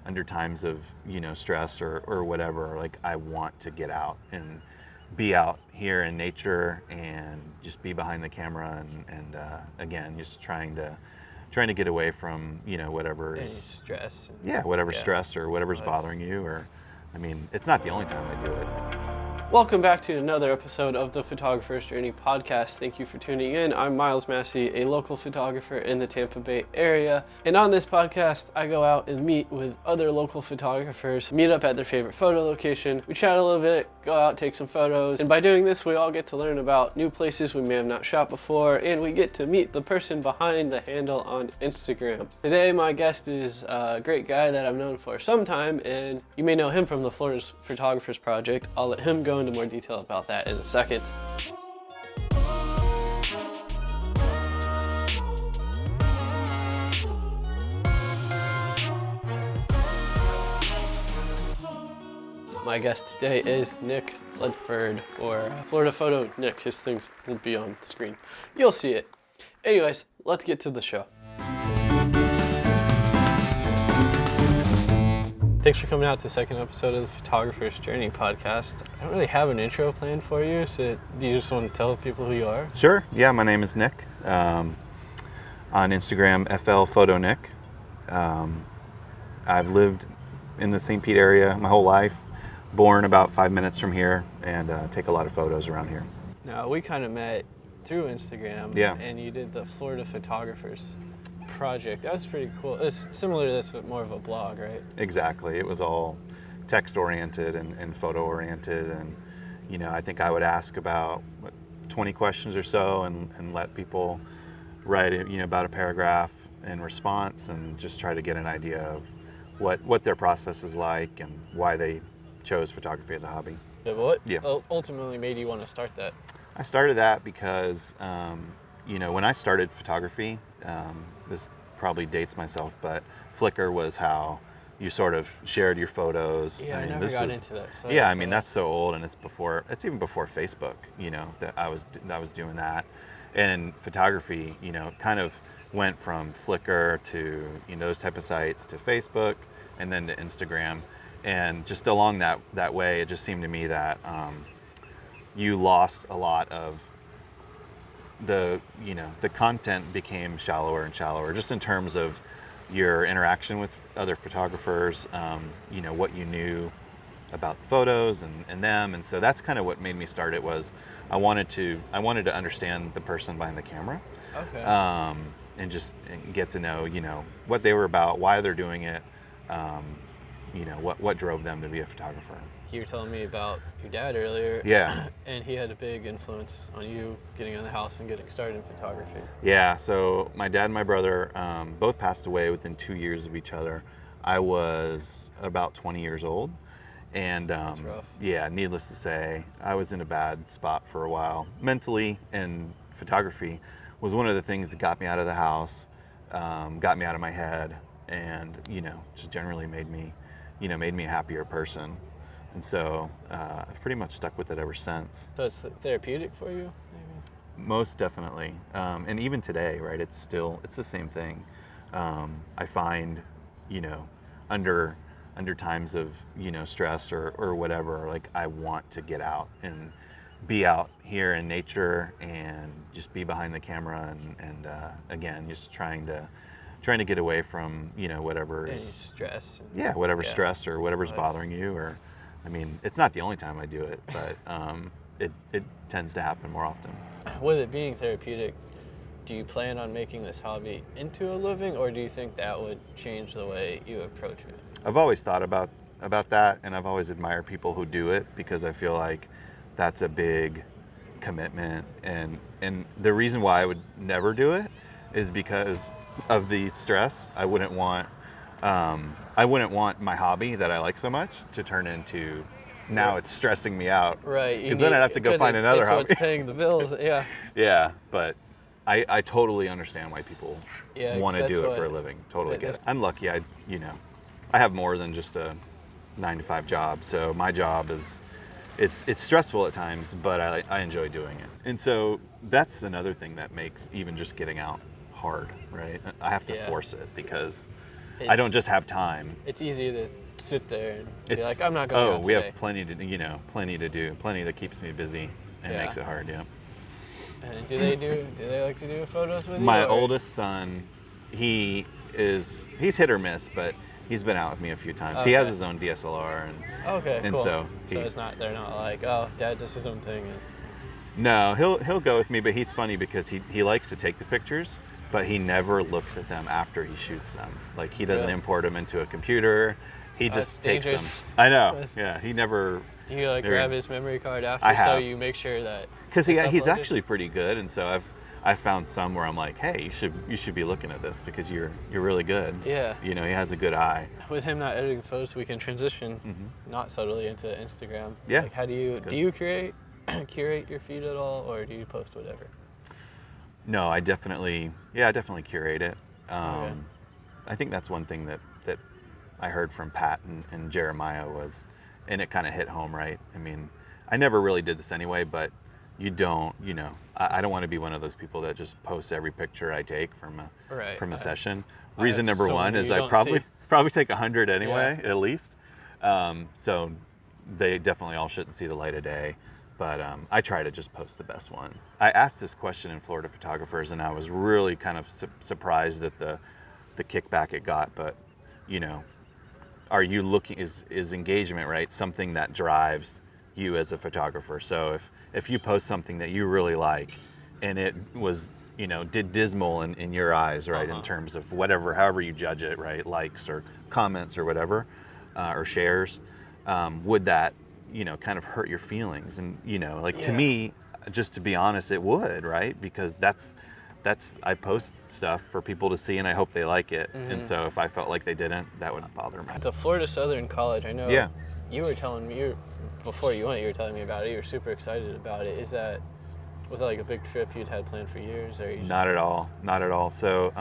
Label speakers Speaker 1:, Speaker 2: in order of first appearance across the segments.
Speaker 1: under times of, stress or whatever, like I want to get out and be out here in nature and just be behind the camera and again, just trying to get away from, whatever
Speaker 2: Any
Speaker 1: is,
Speaker 2: stress.
Speaker 1: yeah, whatever's
Speaker 2: Yeah.
Speaker 1: stress or whatever's
Speaker 2: Right.
Speaker 1: bothering you. Or, I mean, it's not the only time I do it.
Speaker 2: Welcome back to another episode of the Photographer's Journey podcast. Thank you for tuning in. I'm Miles Massey, a local photographer in the Tampa Bay area. And on this podcast, I go out and meet with other local photographers, meet up at their favorite photo location. We chat a little bit, go out, take some photos. And by doing this, we all get to learn about new places we may have not shot before, and we get to meet the person behind the handle on Instagram. Today, my guest is a great guy that I've known for some time, and you may know him from the Florida's Photographers Project. I'll let him go into more detail about that in a second. My guest today is Nick Ledford, or Florida Photo Nick. His things will be on the screen. You'll see it. Anyways, let's get to the show. Thanks for coming out to the second episode of the Photographer's Journey podcast. I don't really have an intro planned for you, so do you just want to tell people who you are?
Speaker 1: Sure. Yeah, my name is Nick. On Instagram, FL Photo Nick. I've lived in the St. Pete area my whole life. Born about 5 minutes from here, and take a lot of photos around here.
Speaker 2: Now, we kind of met through Instagram,
Speaker 1: Yeah.
Speaker 2: and you did the Florida Photographers Project. That was pretty cool. It's similar to this, but more of a blog, right?
Speaker 1: Exactly. It was all text oriented and photo oriented, and I think I would ask about 20 questions or so, and let people write about a paragraph in response, and just try to get an idea of what their process is like and why they chose photography as a hobby.
Speaker 2: But what
Speaker 1: Yeah.
Speaker 2: ultimately made you want to start that?
Speaker 1: I started that because, when I started photography, this probably dates myself, but Flickr was how you sort of shared your photos.
Speaker 2: Yeah, I
Speaker 1: mean,
Speaker 2: never got into that. So
Speaker 1: yeah, I mean, that's so old, and it's even before Facebook, that I was doing that. And photography, kind of went from Flickr to, those type of sites to Facebook and then to Instagram. And just along that way, it just seemed to me that you lost a lot of the content became shallower and shallower, just in terms of your interaction with other photographers, what you knew about the photos and them. And so that's kind of what made me start it. Was I wanted to understand the person behind the camera.
Speaker 2: Okay.
Speaker 1: And just get to know, what they were about, why they're doing it, what drove them to be a photographer.
Speaker 2: You were telling me about your dad earlier.
Speaker 1: Yeah.
Speaker 2: And he had a big influence on you getting out of the house and getting started in photography.
Speaker 1: Yeah, so my dad and my brother both passed away within 2 years of each other. I was about 20 years old. And
Speaker 2: That's rough.
Speaker 1: yeah, needless to say, I was in a bad spot for a while mentally, and photography was one of the things that got me out of the house, got me out of my head, and just generally made me a happier person. And so I've pretty much stuck with it ever since.
Speaker 2: So it's therapeutic for you, maybe?
Speaker 1: Most definitely, and even today, right? It's the same thing. I find, under times of stress or whatever, like I want to get out and be out here in nature and just be behind the camera and again, just trying to get away from whatever
Speaker 2: Any
Speaker 1: is,
Speaker 2: stress.
Speaker 1: yeah, whatever's
Speaker 2: Yeah.
Speaker 1: stress or whatever's
Speaker 2: Right.
Speaker 1: bothering you. Or, I mean, it's not the only time I do it, but it tends to happen more often.
Speaker 2: With it being therapeutic, do you plan on making this hobby into a living, or do you think that would change the way you approach it?
Speaker 1: I've always thought about that, and I've always admired people who do it, because I feel like that's a big commitment. And the reason why I would never do it is because of the stress. I wouldn't want my hobby that I like so much to turn into, now it's stressing me out.
Speaker 2: Right.
Speaker 1: Because then I'd have to go find another
Speaker 2: it's
Speaker 1: hobby.
Speaker 2: what's paying the bills. Yeah.
Speaker 1: Yeah, but I totally understand why people
Speaker 2: Yeah.
Speaker 1: want to do it for a living. Totally get it. I'm lucky. I have more than just a 9-to-5 job. So my job is, it's stressful at times, but I enjoy doing it. And so that's another thing that makes even just getting out hard, right? I have to
Speaker 2: Yeah.
Speaker 1: force it, because I don't
Speaker 2: It's
Speaker 1: just have time.
Speaker 2: it's easy to sit there and be like,
Speaker 1: It's
Speaker 2: I'm not going out
Speaker 1: we
Speaker 2: today.
Speaker 1: have plenty to plenty to do, plenty that keeps me busy and
Speaker 2: Yeah.
Speaker 1: makes it hard. Yeah.
Speaker 2: And do they like to do photos with you?
Speaker 1: My
Speaker 2: Or?
Speaker 1: oldest son, he's hit or miss, but he's been out with me a few times. He has
Speaker 2: Okay.
Speaker 1: his own DSLR,
Speaker 2: Okay,
Speaker 1: and
Speaker 2: cool.
Speaker 1: so
Speaker 2: So they're not like, oh, dad does his own thing. And...
Speaker 1: no, he'll go with me, but he's funny because he likes to take the pictures, but he never looks at them after he shoots them. Like he doesn't
Speaker 2: Really?
Speaker 1: import them into a computer. He
Speaker 2: That's
Speaker 1: just takes them.
Speaker 2: dangerous.
Speaker 1: I know. Yeah, he never.
Speaker 2: Do you like
Speaker 1: never-
Speaker 2: grab his memory card after
Speaker 1: I
Speaker 2: so
Speaker 1: have.
Speaker 2: you make sure that
Speaker 1: Because
Speaker 2: it's
Speaker 1: he's
Speaker 2: uploaded?
Speaker 1: actually pretty good, and so I've found some where I'm like, hey, you should be looking at this because you're really good.
Speaker 2: Yeah.
Speaker 1: You know, he has a good eye.
Speaker 2: With him not editing photos, we can transition not subtly into Instagram.
Speaker 1: Yeah,
Speaker 2: Like, how
Speaker 1: that's good.
Speaker 2: do you curate your feed at all, or do you post whatever?
Speaker 1: No, I definitely curate it.
Speaker 2: Okay.
Speaker 1: I think that's one thing that I heard from Pat and Jeremiah was, and it kind of hit home, right? I mean, I never really did this anyway, but you don't, I don't want to be one of those people that just posts every picture I take from
Speaker 2: Right.
Speaker 1: a session.
Speaker 2: I
Speaker 1: Reason
Speaker 2: have
Speaker 1: number
Speaker 2: so
Speaker 1: one
Speaker 2: many
Speaker 1: is
Speaker 2: you
Speaker 1: I
Speaker 2: don't see.
Speaker 1: probably take 100 anyway, at least. So they definitely all shouldn't see the light of day. But I try to just post the best one. I asked this question in Florida Photographers, and I was really kind of surprised at the kickback it got. But you know, are you looking is engagement, right, something that drives you as a photographer? So if you post something that you really like and it was, did dismal in your eyes, right, in terms of however you judge it, right, likes or comments or whatever, or shares, would that, kind of hurt your feelings? And like, to me, just to be honest, it would, right, because that's I post stuff for people to see, and I hope they like it. And so if I felt like they didn't, that would bother me.
Speaker 2: The Florida Southern College, I know.
Speaker 1: Yeah.
Speaker 2: You were telling me before you went. You were telling me about it. You were super excited about it. Was that like a big trip you'd had planned for years, or
Speaker 1: Not at all. Not at all. So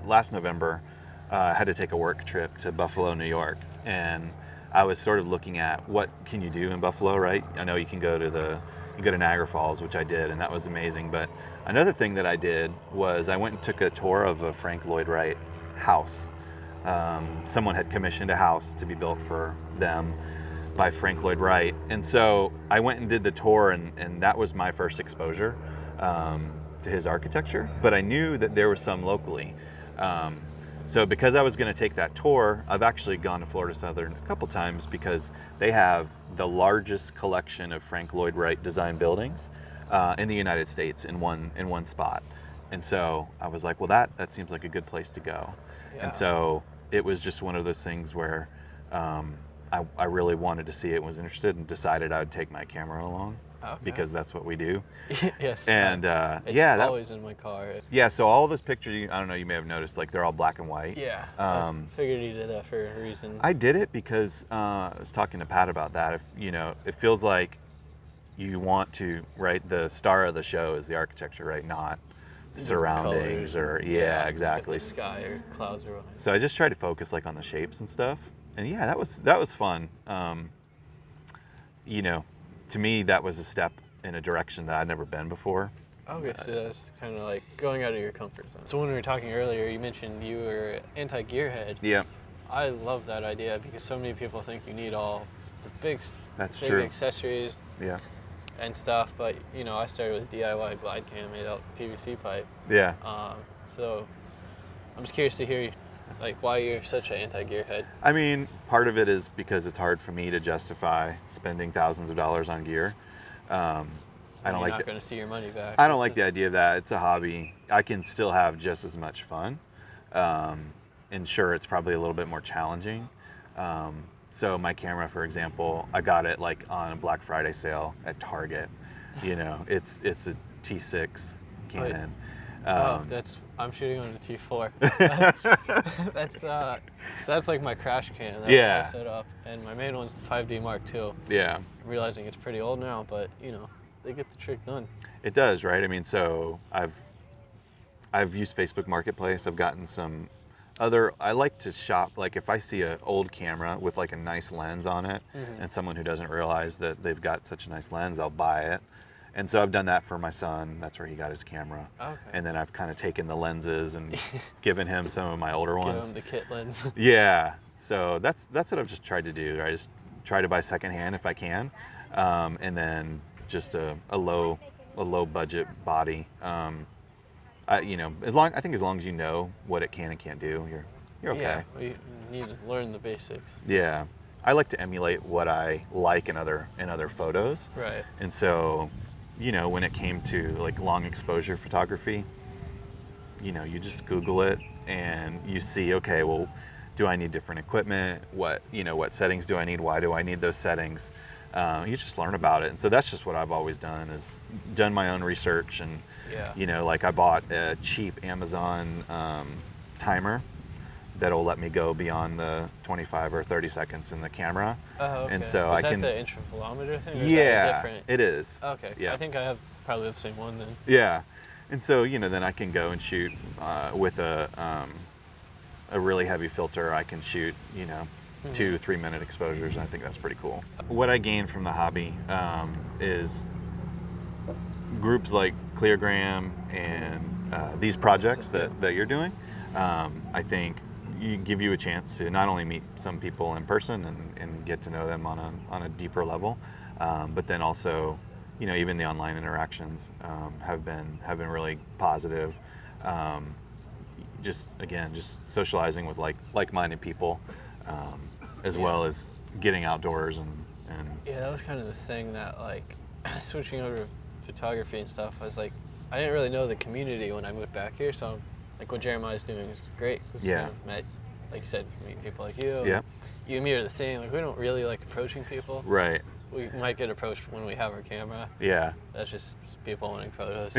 Speaker 1: last November, I had to take a work trip to Buffalo, New York, and I was sort of looking at what can you do in Buffalo, right? I know you go to Niagara Falls, which I did, and that was amazing. But another thing that I did was I went and took a tour of a Frank Lloyd Wright house. Someone had commissioned a house to be built for them by Frank Lloyd Wright. And so I went and did the tour, and that was my first exposure to his architecture. But I knew that there was some locally. So because I was going to take that tour, I've actually gone to Florida Southern a couple times because they have the largest collection of Frank Lloyd Wright design buildings in the United States in one spot. And so I was like, well, that seems like a good place to go.
Speaker 2: Yeah.
Speaker 1: And so it was just one of those things where I really wanted to see it, was interested, and decided I would take my camera along because that's what we do.
Speaker 2: Yes.
Speaker 1: And
Speaker 2: it's always in my car.
Speaker 1: yeah, so all those pictures, I don't know, you may have noticed, like they're all black and white.
Speaker 2: Yeah. I figured you did that for a reason.
Speaker 1: I did it because I was talking to Pat about that. If it feels like you want to, right? The star of the show is the architecture, right? Not the surroundings
Speaker 2: colors,
Speaker 1: exactly.
Speaker 2: The sky or clouds or whatever.
Speaker 1: So I just tried to focus like on the shapes and stuff. And yeah, that was fun. To me, that was a step in a direction that I'd never been before.
Speaker 2: Okay, so that's kind of like going out of your comfort zone. So when we were talking earlier, you mentioned you were anti-gearhead.
Speaker 1: Yeah,
Speaker 2: I love that idea because so many people think you need all the big
Speaker 1: true.
Speaker 2: accessories
Speaker 1: Yeah.
Speaker 2: and stuff, but I started with DIY glide cam made out of PVC pipe.
Speaker 1: Yeah.
Speaker 2: So I'm just curious to hear like why you're such an anti-gearhead.
Speaker 1: I mean, part of it is because it's hard for me to justify spending thousands of dollars on gear. I don't
Speaker 2: You're
Speaker 1: like
Speaker 2: not going to see your money back.
Speaker 1: I don't like the idea of that. It's a hobby. I can still have just as much fun. And sure, it's probably a little bit more challenging. So my camera, for example, I got it like on a Black Friday sale at Target. It's a T6 Canon.
Speaker 2: I'm shooting on a T4. That's like my crash cam that I set up, and my main one's the 5D Mark II.
Speaker 1: Yeah.
Speaker 2: I'm realizing it's pretty old now, but they get the trick done.
Speaker 1: It does, right? I mean, so I've used Facebook Marketplace. I've gotten some I like to shop, like if I see an old camera with like a nice lens on it and someone who doesn't realize that they've got such a nice lens, I'll buy it. And so I've done that for my son. That's where he got his camera.
Speaker 2: Okay.
Speaker 1: And then I've kind of taken the lenses and given him some of my older
Speaker 2: Give
Speaker 1: ones.
Speaker 2: him the kit lens.
Speaker 1: Yeah. So that's what I've just tried to do. I just try to buy secondhand if I can, and then just a low budget body. I think as long as you know what it can and can't do, you're okay.
Speaker 2: Yeah, we need to learn the basics.
Speaker 1: Yeah. I like to emulate what I like in other photos.
Speaker 2: Right.
Speaker 1: And so, when it came to like long exposure photography, you just Google it and you see, okay, well, do I need different equipment? What settings do I need? Why do I need those settings? You just learn about it. And so that's just what I've always done, is done my own research. And,
Speaker 2: Yeah.
Speaker 1: like I bought a cheap Amazon timer that'll let me go beyond the 25 or 30 seconds in the camera.
Speaker 2: Oh,
Speaker 1: And
Speaker 2: okay.
Speaker 1: so
Speaker 2: Is
Speaker 1: I
Speaker 2: that
Speaker 1: can,
Speaker 2: the intervalometer thing, or is that a
Speaker 1: yeah,
Speaker 2: different?
Speaker 1: it is.
Speaker 2: Okay.
Speaker 1: Yeah.
Speaker 2: I think I have probably the same one then.
Speaker 1: Yeah. And so, then I can go and shoot with a really heavy filter. I can shoot, 2-3 minute exposures. And I think that's pretty cool. What I gained from the hobby is groups like Cleargram and these projects that you're doing. I think give you a chance to not only meet some people in person and get to know them on a deeper level, but then also, even the online interactions have been really positive. Just socializing with like-minded people, as well as getting outdoors and
Speaker 2: Yeah, that was kind of the thing that, like, switching over to photography and stuff, I was like, I didn't really know the community when I moved back here, so like what Jeremiah's doing is great. 'Cause,
Speaker 1: Yeah.
Speaker 2: met, like you said, meet people like you.
Speaker 1: Yeah.
Speaker 2: And you and me are the same. Like, we don't really like approaching people.
Speaker 1: Right.
Speaker 2: We might get approached when we have our camera.
Speaker 1: Yeah.
Speaker 2: That's just people wanting photos.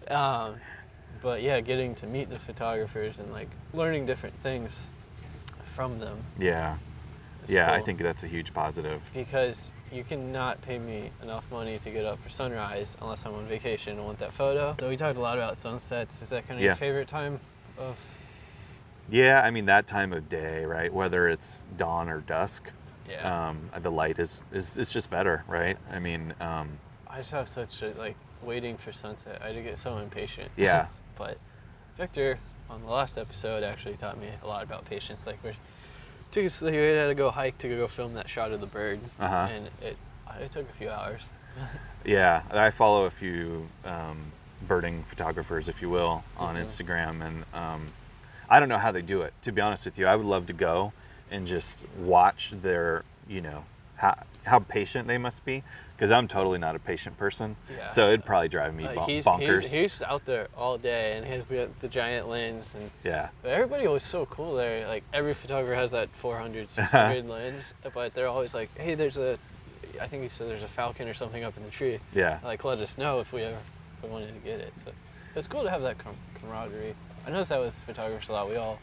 Speaker 2: um, but yeah, getting to meet the photographers and like learning different things from them.
Speaker 1: Yeah.
Speaker 2: Is
Speaker 1: Yeah, I
Speaker 2: cool.
Speaker 1: think that's a huge positive.
Speaker 2: Because you cannot pay me enough money to get up for sunrise unless I'm on vacation and want that photo. So we talked a lot about sunsets. Is that kind of your
Speaker 1: Yeah.
Speaker 2: favorite time of?
Speaker 1: Yeah, I mean that time of day, right? Whether it's dawn or dusk,
Speaker 2: Yeah.
Speaker 1: the light is just better, right? I mean,
Speaker 2: I just have such a, like, waiting for sunset. I get so impatient.
Speaker 1: yeah,
Speaker 2: But Victor, on the last episode, actually taught me a lot about patience. Like, we had to go hike to go film that shot of the bird,
Speaker 1: uh-huh.
Speaker 2: and it took a few hours.
Speaker 1: Yeah, I follow a few birding photographers, if you will, on
Speaker 2: Mhm.
Speaker 1: Instagram, and I don't know how they do it. To be honest with you, I would love to go and just watch their, how patient they must be, because I'm totally not a patient person.
Speaker 2: Yeah.
Speaker 1: So it'd probably drive me bonkers.
Speaker 2: He's out there all day, and he has the giant lens, and
Speaker 1: Yeah.
Speaker 2: but everybody was so cool there. Like, every photographer has that 400, 600 lens, but they're always like, hey, I think he said there's a falcon or something up in the tree.
Speaker 1: Yeah.
Speaker 2: Like, let us know if we wanted to get it. So it's cool to have that camaraderie. I notice that with photographers a lot. We all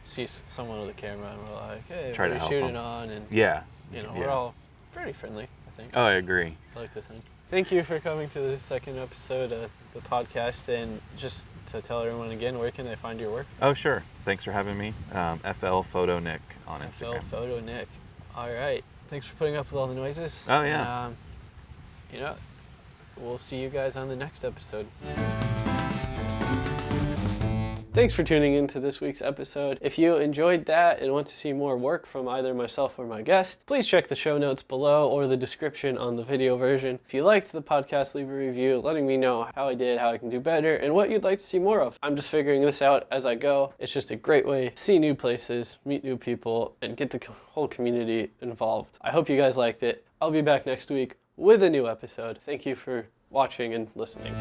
Speaker 2: see someone with a camera, and we're like, hey,
Speaker 1: Try
Speaker 2: what are
Speaker 1: to
Speaker 2: you
Speaker 1: help
Speaker 2: shooting
Speaker 1: them.
Speaker 2: on? And
Speaker 1: Yeah.
Speaker 2: we're
Speaker 1: Yeah.
Speaker 2: all pretty friendly, I think.
Speaker 1: Oh, I agree.
Speaker 2: I like to think. Thank you for coming to the second episode of the podcast. And just to tell everyone again, where can they find your work?
Speaker 1: Oh, sure. Thanks for having me. FL Photo Nick on
Speaker 2: FL
Speaker 1: Instagram.
Speaker 2: Photo Nick. All right. Thanks for putting up with all the noises.
Speaker 1: Oh, yeah.
Speaker 2: And, we'll see you guys on the next episode. Thanks for tuning in to this week's episode. If you enjoyed that and want to see more work from either myself or my guest, please check the show notes below or the description on the video version. If you liked the podcast, leave a review letting me know how I did, how I can do better, and what you'd like to see more of. I'm just figuring this out as I go. It's just a great way to see new places, meet new people, and get the whole community involved. I hope you guys liked it. I'll be back next week with a new episode. Thank you for watching and listening.